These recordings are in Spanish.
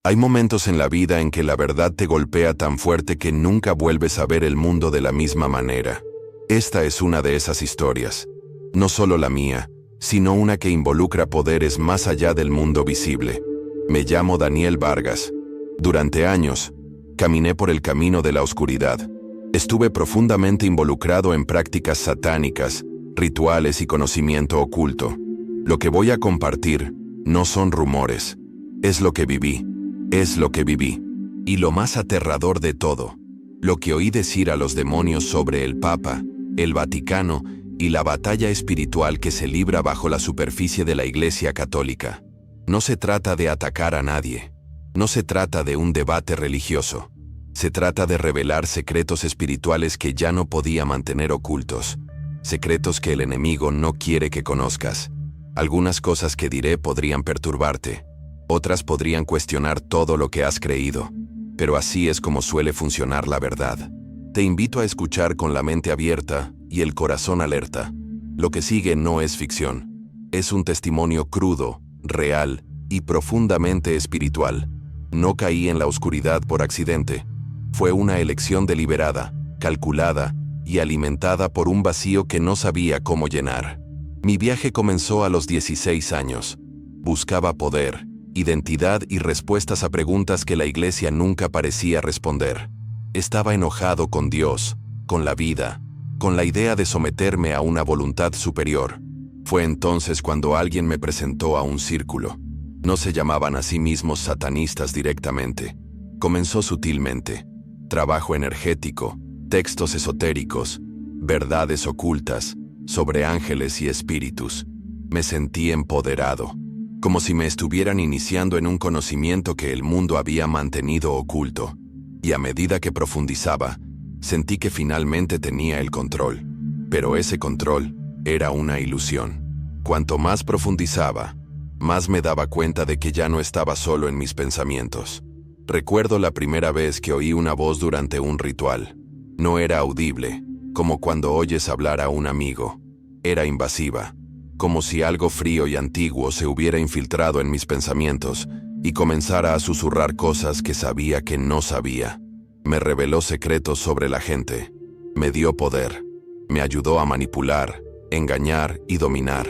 Hay momentos en la vida en que la verdad te golpea tan fuerte que nunca vuelves a ver el mundo de la misma manera. Esta es una de esas historias. No solo la mía, sino una que involucra poderes más allá del mundo visible. Me llamo Daniel Vargas. Durante años, caminé por el camino de la oscuridad. Estuve profundamente involucrado en prácticas satánicas, rituales y conocimiento oculto. Lo que voy a compartir no son rumores. Es lo que viví. Es lo que viví. Y lo más aterrador de todo, lo que oí decir a los demonios sobre el Papa, el Vaticano y la batalla espiritual que se libra bajo la superficie de la Iglesia Católica. No se trata de atacar a nadie. No se trata de un debate religioso. Se trata de revelar secretos espirituales que ya no podía mantener ocultos. Secretos que el enemigo no quiere que conozcas. Algunas cosas que diré podrían perturbarte. Otras podrían cuestionar todo lo que has creído. Pero así es como suele funcionar la verdad. Te invito a escuchar con la mente abierta y el corazón alerta. Lo que sigue no es ficción. Es un testimonio crudo, real y profundamente espiritual. No caí en la oscuridad por accidente. Fue una elección deliberada, calculada y alimentada por un vacío que no sabía cómo llenar. Mi viaje comenzó a los 16 años. Buscaba poder, identidad y respuestas a preguntas que la Iglesia nunca parecía responder. Estaba enojado con Dios, con la vida, con la idea de someterme a una voluntad superior. Fue entonces cuando alguien me presentó a un círculo. No se llamaban a sí mismos satanistas directamente. Comenzó sutilmente. Trabajo energético, textos esotéricos, verdades ocultas, sobre ángeles y espíritus. Me sentí empoderado, como si me estuvieran iniciando en un conocimiento que el mundo había mantenido oculto. Y a medida que profundizaba, sentí que finalmente tenía el control. Pero ese control era una ilusión. Cuanto más profundizaba, más me daba cuenta de que ya no estaba solo en mis pensamientos. Recuerdo la primera vez que oí una voz durante un ritual. No era audible, como cuando oyes hablar a un amigo. Era invasiva, como si algo frío y antiguo se hubiera infiltrado en mis pensamientos y comenzara a susurrar cosas que sabía que no sabía. Me reveló secretos sobre la gente. Me dio poder. Me ayudó a manipular, engañar y dominar.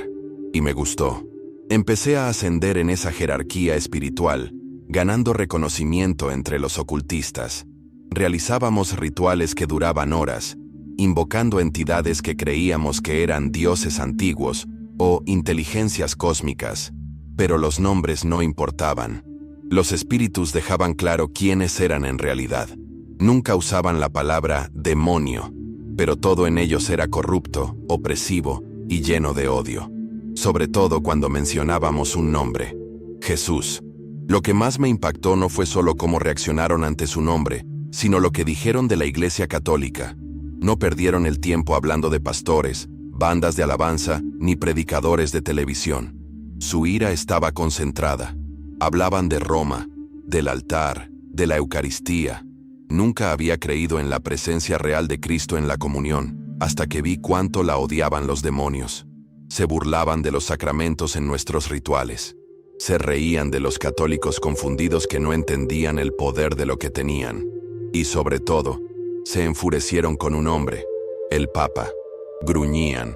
Y me gustó. Empecé a ascender en esa jerarquía espiritual, ganando reconocimiento entre los ocultistas. Realizábamos rituales que duraban horas, invocando entidades que creíamos que eran dioses antiguos o inteligencias cósmicas, pero los nombres no importaban. Los espíritus dejaban claro quiénes eran en realidad. Nunca usaban la palabra demonio, pero todo en ellos era corrupto, opresivo y lleno de odio. Sobre todo cuando mencionábamos un nombre, Jesús. Lo que más me impactó no fue solo cómo reaccionaron ante su nombre, sino lo que dijeron de la Iglesia Católica. No perdieron el tiempo hablando de pastores, bandas de alabanza, ni predicadores de televisión. Su ira estaba concentrada. Hablaban de Roma, del altar, de la Eucaristía. Nunca había creído en la presencia real de Cristo en la comunión, hasta que vi cuánto la odiaban los demonios. Se burlaban de los sacramentos en nuestros rituales. Se reían de los católicos confundidos que no entendían el poder de lo que tenían. Y sobre todo, se enfurecieron con un hombre, el Papa. Gruñían.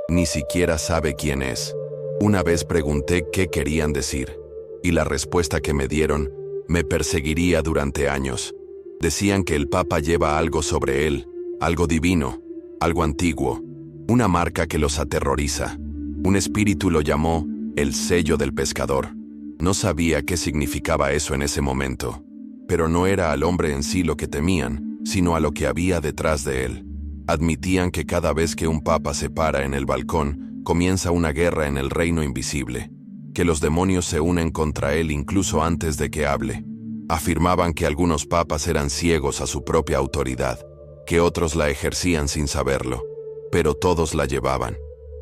Ni siquiera sabe quién es. Una vez pregunté qué querían decir, y la respuesta que me dieron me perseguiría durante años. Decían que el Papa lleva algo sobre él, algo divino, algo antiguo, una marca que los aterroriza. Un espíritu lo llamó el sello del pescador. No sabía qué significaba eso en ese momento, pero no era al hombre en sí lo que temían, sino a lo que había detrás de él. Admitían que cada vez que un papa se para en el balcón, comienza una guerra en el reino invisible, que los demonios se unen contra él incluso antes de que hable. Afirmaban que algunos papas eran ciegos a su propia autoridad, que otros la ejercían sin saberlo, pero todos la llevaban.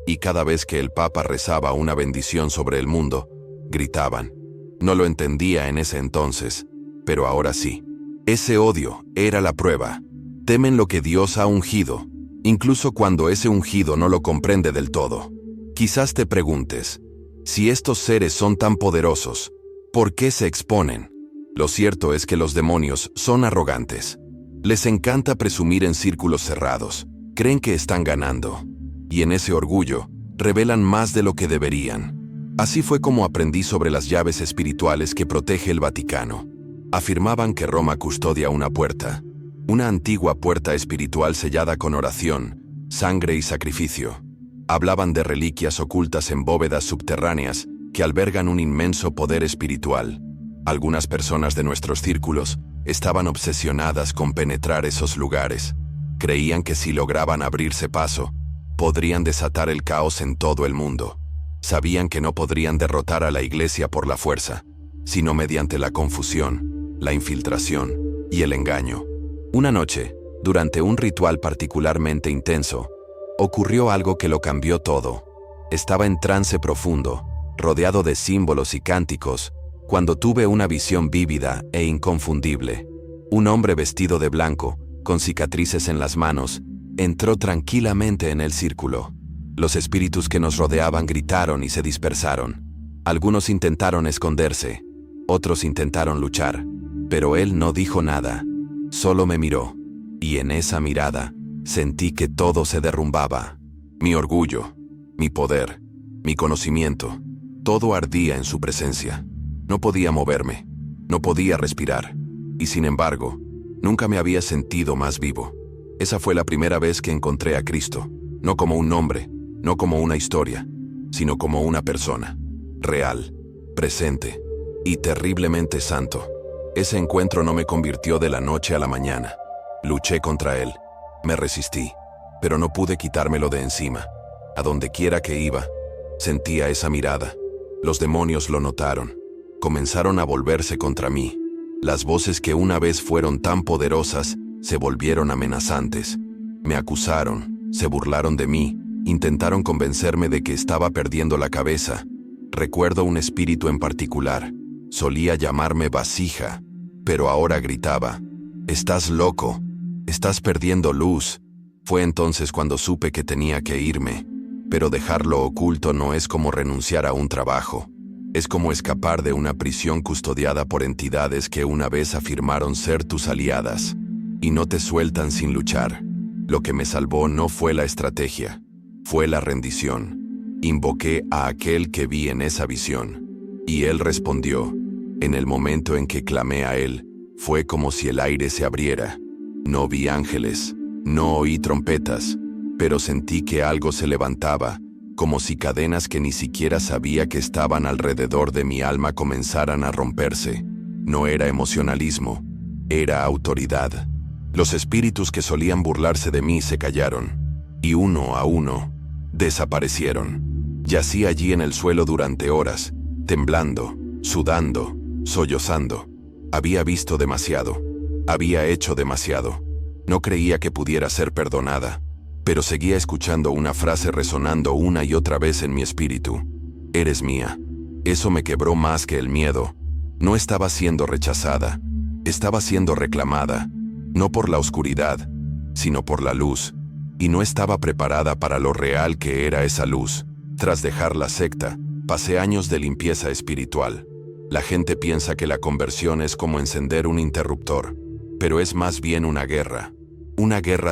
Y cada vez que el papa rezaba una bendición sobre el mundo, gritaban. No lo entendía en ese entonces, pero ahora sí. Ese odio era la prueba. Temen lo que Dios ha ungido, incluso cuando ese ungido no lo comprende del todo. Quizás te preguntes, si estos seres son tan poderosos, ¿por qué se exponen? Lo cierto es que los demonios son arrogantes. Les encanta presumir en círculos cerrados. Creen que están ganando. Y en ese orgullo, revelan más de lo que deberían. Así fue como aprendí sobre las llaves espirituales que protege el Vaticano. Afirmaban que Roma custodia una puerta. Una antigua puerta espiritual sellada con oración, sangre y sacrificio. Hablaban de reliquias ocultas en bóvedas subterráneas que albergan un inmenso poder espiritual. Algunas personas de nuestros círculos estaban obsesionadas con penetrar esos lugares. Creían que si lograban abrirse paso, podrían desatar el caos en todo el mundo. Sabían que no podrían derrotar a la Iglesia por la fuerza, sino mediante la confusión, la infiltración y el engaño. Una noche, durante un ritual particularmente intenso, ocurrió algo que lo cambió todo. Estaba en trance profundo, rodeado de símbolos y cánticos, cuando tuve una visión vívida e inconfundible. Un hombre vestido de blanco, con cicatrices en las manos, entró tranquilamente en el círculo. Los espíritus que nos rodeaban gritaron y se dispersaron. Algunos intentaron esconderse, otros intentaron luchar, pero él no dijo nada, solo me miró. Y en esa mirada, sentí que todo se derrumbaba. Mi orgullo, mi poder, mi conocimiento, todo ardía en su presencia. No podía moverme, no podía respirar, y sin embargo, nunca me había sentido más vivo. Esa fue la primera vez que encontré a Cristo, no como un nombre, no como una historia, sino como una persona, real, presente y terriblemente santo. Ese encuentro no me convirtió de la noche a la mañana. Luché contra él, me resistí, pero no pude quitármelo de encima. A donde quiera que iba, sentía esa mirada. Los demonios lo notaron. Comenzaron a volverse contra mí. Las voces que una vez fueron tan poderosas se volvieron amenazantes. Me acusaron, se burlaron de mí, intentaron convencerme de que estaba perdiendo la cabeza. Recuerdo un espíritu en particular. Solía llamarme vasija, pero ahora gritaba: «Estás loco, estás perdiendo luz». Fue entonces cuando supe que tenía que irme. Pero dejarlo oculto no es como renunciar a un trabajo. Es como escapar de una prisión custodiada por entidades que una vez afirmaron ser tus aliadas. Y no te sueltan sin luchar. Lo que me salvó no fue la estrategia, fue la rendición. Invoqué a aquel que vi en esa visión. Y él respondió. En el momento en que clamé a él, fue como si el aire se abriera. No vi ángeles, no oí trompetas, pero sentí que algo se levantaba, como si cadenas que ni siquiera sabía que estaban alrededor de mi alma comenzaran a romperse. No era emocionalismo, era autoridad. Los espíritus que solían burlarse de mí se callaron, y uno a uno, desaparecieron. Yací allí en el suelo durante horas, temblando, sudando, sollozando. Había visto demasiado, había hecho demasiado. No creía que pudiera ser perdonada, pero seguía escuchando una frase resonando una y otra vez en mi espíritu. Eres mía. Eso me quebró más que el miedo. No estaba siendo rechazada, estaba siendo reclamada, no por la oscuridad, sino por la luz, y no estaba preparada para lo real que era esa luz. Tras dejar la secta, pasé años de limpieza espiritual. La gente piensa que la conversión es como encender un interruptor, pero es más bien una guerra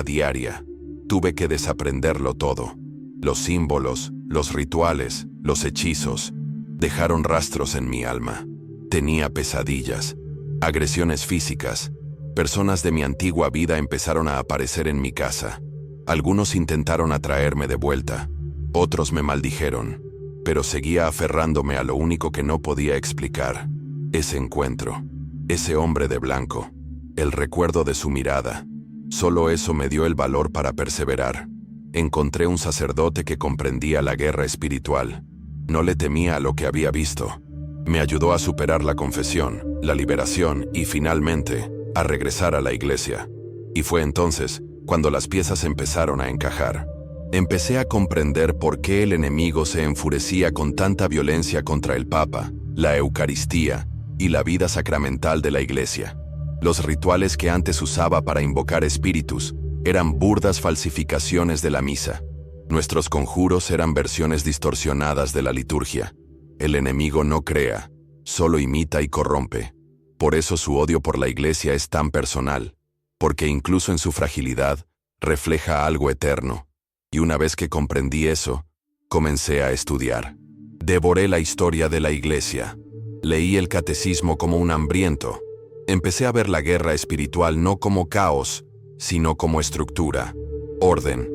diaria. Tuve que desaprenderlo todo. Los símbolos, los rituales, los hechizos, dejaron rastros en mi alma. Tenía pesadillas, agresiones físicas. Personas de mi antigua vida empezaron a aparecer en mi casa. Algunos intentaron atraerme de vuelta, otros me maldijeron, pero seguía aferrándome a lo único que no podía explicar. Ese encuentro, ese hombre de blanco, el recuerdo de su mirada. Solo eso me dio el valor para perseverar. Encontré un sacerdote que comprendía la guerra espiritual. No le temía a lo que había visto. Me ayudó a superar la confesión, la liberación y, finalmente, a regresar a la iglesia. Y fue entonces cuando las piezas empezaron a encajar. Empecé a comprender por qué el enemigo se enfurecía con tanta violencia contra el Papa, la Eucaristía y la vida sacramental de la iglesia. Los rituales que antes usaba para invocar espíritus eran burdas falsificaciones de la misa. Nuestros conjuros eran versiones distorsionadas de la liturgia. El enemigo no crea, solo imita y corrompe. Por eso su odio por la iglesia es tan personal, porque incluso en su fragilidad, refleja algo eterno. Y una vez que comprendí eso, comencé a estudiar. Devoré la historia de la iglesia. Leí el catecismo como un hambriento. Empecé a ver la guerra espiritual no como caos, sino como estructura, orden,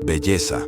belleza,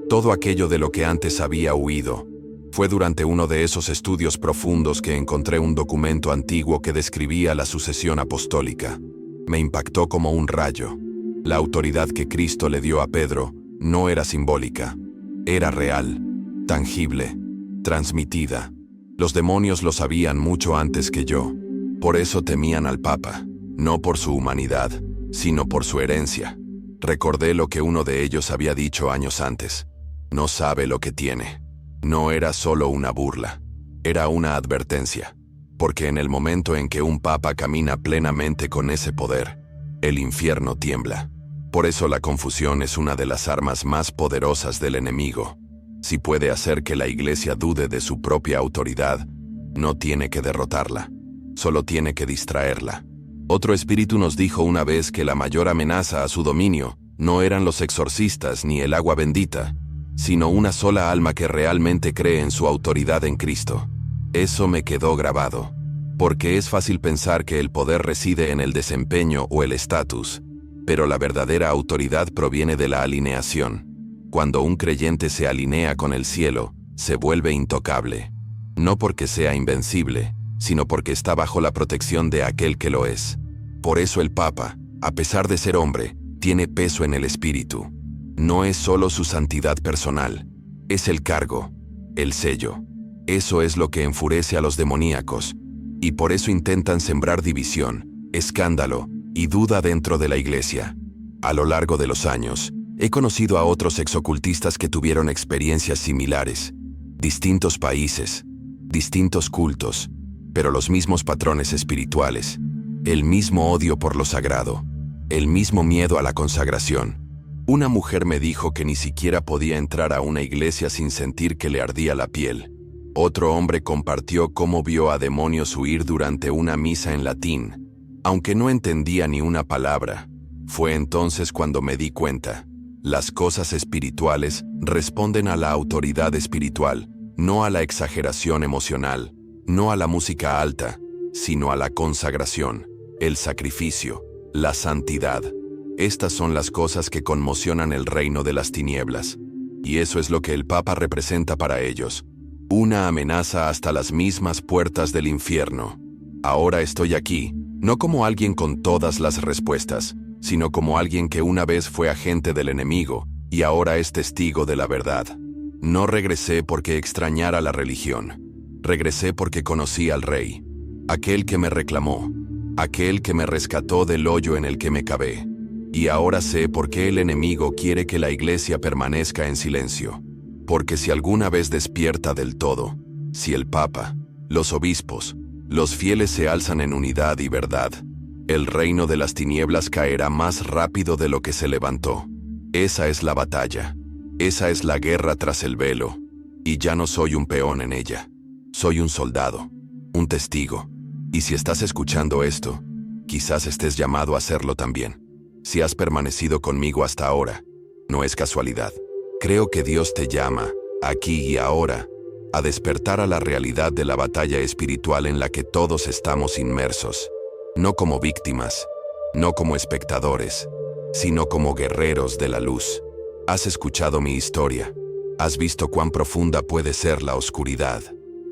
todo aquello de lo que antes había huido. Fue durante uno de esos estudios profundos que encontré un documento antiguo que describía la sucesión apostólica. Me impactó como un rayo. La autoridad que Cristo le dio a Pedro no era simbólica, era real, tangible, transmitida. Los demonios lo sabían mucho antes que yo. Por eso temían al Papa, no por su humanidad, sino por su herencia. Recordé lo que uno de ellos había dicho años antes. No sabe lo que tiene. No era solo una burla, era una advertencia. Porque en el momento en que un papa camina plenamente con ese poder, el infierno tiembla. Por eso la confusión es una de las armas más poderosas del enemigo. Si puede hacer que la iglesia dude de su propia autoridad, no tiene que derrotarla, solo tiene que distraerla. Otro espíritu nos dijo una vez que la mayor amenaza a su dominio no eran los exorcistas ni el agua bendita, sino una sola alma que realmente cree en su autoridad en Cristo. Eso me quedó grabado, porque es fácil pensar que el poder reside en el desempeño o el estatus, pero la verdadera autoridad proviene de la alineación. Cuando un creyente se alinea con el cielo, se vuelve intocable, no porque sea invencible, sino porque está bajo la protección de aquel que lo es. Por eso el Papa, a pesar de ser hombre, tiene peso en el espíritu. No es solo su santidad personal, es el cargo, el sello. Eso es lo que enfurece a los demoníacos, y por eso intentan sembrar división, escándalo y duda dentro de la iglesia. A lo largo de los años, he conocido a otros exocultistas que tuvieron experiencias similares, distintos países, distintos cultos, pero los mismos patrones espirituales, el mismo odio por lo sagrado, el mismo miedo a la consagración. Una mujer me dijo que ni siquiera podía entrar a una iglesia sin sentir que le ardía la piel. Otro hombre compartió cómo vio a demonios huir durante una misa en latín, aunque no entendía ni una palabra. Fue entonces cuando me di cuenta. Las cosas espirituales responden a la autoridad espiritual, no a la exageración emocional, no a la música alta, sino a la consagración, el sacrificio, la santidad. Estas son las cosas que conmocionan el reino de las tinieblas. Y eso es lo que el Papa representa para ellos. Una amenaza hasta las mismas puertas del infierno. Ahora estoy aquí, no como alguien con todas las respuestas, sino como alguien que una vez fue agente del enemigo y ahora es testigo de la verdad. No regresé porque extrañara la religión. Regresé porque conocí al Rey, aquel que me reclamó, aquel que me rescató del hoyo en el que me cabé. Y ahora sé por qué el enemigo quiere que la iglesia permanezca en silencio. Porque si alguna vez despierta del todo, si el Papa, los obispos, los fieles se alzan en unidad y verdad, el reino de las tinieblas caerá más rápido de lo que se levantó. Esa es la batalla. Esa es la guerra tras el velo. Y ya no soy un peón en ella. Soy un soldado, un testigo. Y si estás escuchando esto, quizás estés llamado a hacerlo también. Si has permanecido conmigo hasta ahora, no es casualidad. Creo que Dios te llama, aquí y ahora, a despertar a la realidad de la batalla espiritual en la que todos estamos inmersos. No como víctimas, no como espectadores, sino como guerreros de la luz. Has escuchado mi historia, has visto cuán profunda puede ser la oscuridad,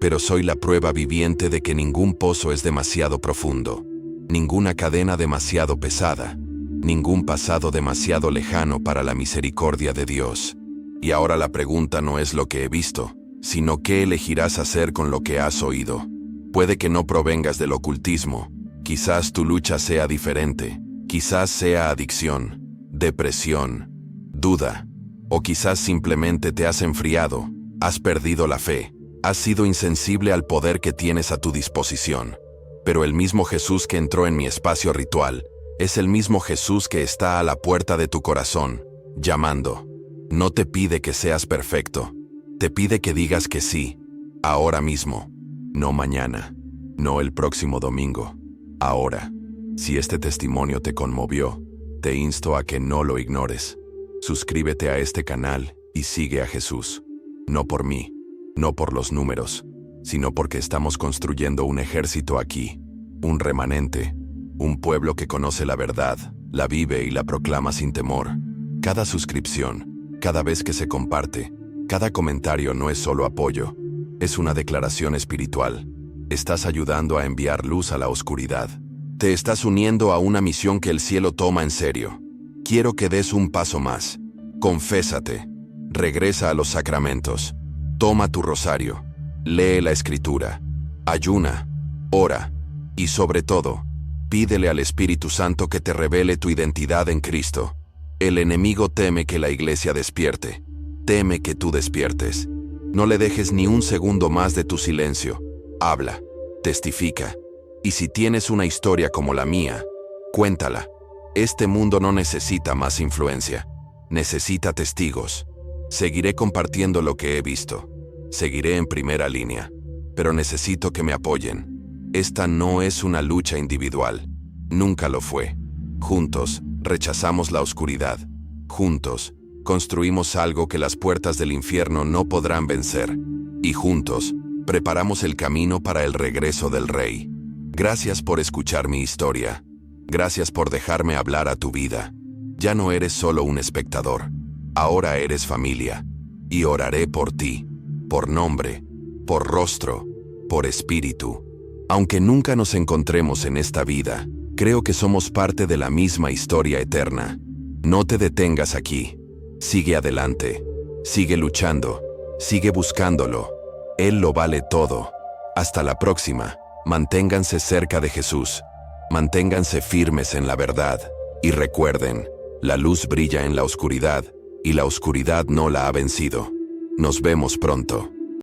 pero soy la prueba viviente de que ningún pozo es demasiado profundo, ninguna cadena demasiado pesada, ningún pasado demasiado lejano para la misericordia de Dios. Y ahora la pregunta no es lo que he visto, sino qué elegirás hacer con lo que has oído. Puede que no provengas del ocultismo, quizás tu lucha sea diferente, quizás sea adicción, depresión, duda, o quizás simplemente te has enfriado, has perdido la fe, has sido insensible al poder que tienes a tu disposición. Pero el mismo Jesús que entró en mi espacio ritual, es el mismo Jesús que está a la puerta de tu corazón, llamando. No te pide que seas perfecto, te pide que digas que sí, ahora mismo, no mañana, no el próximo domingo, Ahora, si este testimonio te conmovió, te insto a que no lo ignores. Suscríbete a este canal y sigue a Jesús. No por mí, no por los números, sino porque estamos construyendo un ejército aquí, un remanente, un pueblo que conoce la verdad, la vive y la proclama sin temor. Cada suscripción, cada vez que se comparte, cada comentario no es solo apoyo, es una declaración espiritual. Estás ayudando a enviar luz a la oscuridad. Te estás uniendo a una misión que el cielo toma en serio. Quiero que des un paso más. Confésate. Regresa a los sacramentos. Toma tu rosario. Lee la escritura. Ayuna. Ora. Y sobre todo, pídele al Espíritu Santo que te revele tu identidad en Cristo. El enemigo teme que la iglesia despierte. Teme que tú despiertes. No le dejes ni un segundo más de tu silencio. Habla. Testifica. Y si tienes una historia como la mía, cuéntala. Este mundo no necesita más influencia. Necesita testigos. Seguiré compartiendo lo que he visto. Seguiré en primera línea. Pero necesito que me apoyen. Esta no es una lucha individual. Nunca lo fue. Juntos, rechazamos la oscuridad. Juntos, construimos algo que las puertas del infierno no podrán vencer. Y juntos, preparamos el camino para el regreso del Rey. Gracias por escuchar mi historia. Gracias por dejarme hablar a tu vida. Ya no eres solo un espectador. Ahora eres familia. Y oraré por ti, por nombre, por rostro, por espíritu. Aunque nunca nos encontremos en esta vida, creo que somos parte de la misma historia eterna. No te detengas aquí. Sigue adelante. Sigue luchando. Sigue buscándolo. Él lo vale todo. Hasta la próxima. Manténganse cerca de Jesús. Manténganse firmes en la verdad. Y recuerden, la luz brilla en la oscuridad, y la oscuridad no la ha vencido. Nos vemos pronto.